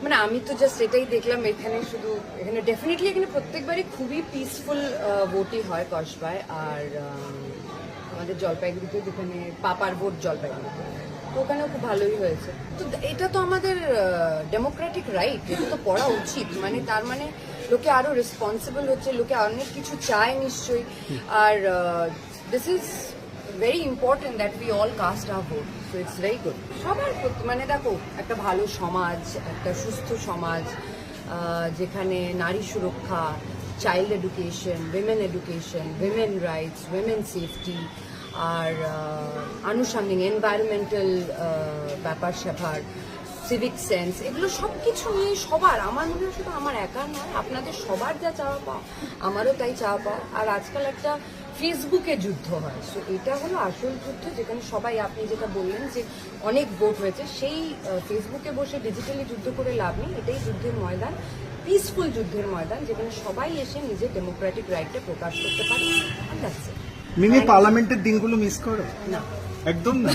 মানে আমি তো জাস্ট এটাই দেখলাম এখানে ডেফিনেটলি এখানে প্রত্যেকবারই খুবই পিসফুল ভোটই হয় কসবায়। আর আমাদের জলপাইগুড়িতে যেখানে পাপার ভোট জলপাইগুড়িতে, তো ওখানেও খুব ভালোই হয়েছে। তো এটা তো আমাদের ডেমোক্রেটিক রাইট, এটা তো পড়া উচিত। মানে তার মানে লোকে আরো রেসপন্সিবল হচ্ছে, লোকে অনেক কিছু চায় নিশ্চয়ই। আর this is very important that we all cast our vote, so it's very good. সবার মানে দেখো, একটা ভালো সমাজ, একটা সুস্থ সমাজ যেখানে নারী সুরক্ষা, child education, women rights, women safety, আর আনুষঙ্গিক এনভায়রনমেন্টাল ব্যাপার স্যাপার, সিভিক সেন্স, এগুলো সব কিছু নিয়ে সবার, আমার মনে হয় শুধু আমার একা নয়, আপনাদের সবার যা চাওয়া পাওয়া আমারও তাই চাওয়া পাওয়া। আর আজকাল একটা ফেসবুকে যুদ্ধ হয়, সো এটা হলো আসল যুদ্ধ, যেখানে সবাই, আপনি যেটা বললেন যে অনেক ভোট হয়েছে, সেই ফেসবুকে বসে ডিজিটালি যুদ্ধ করে লাভ নেই। এটাই যুদ্ধের ময়দান, পিসফুল যুদ্ধের ময়দান, যেখানে সবাই এসে নিজের ডেমোক্রেটিক রাইটটা প্রকাশ করতে পারে। মিমি পার্লামেন্টের দিনগুলো মিস করো? না, একদম না।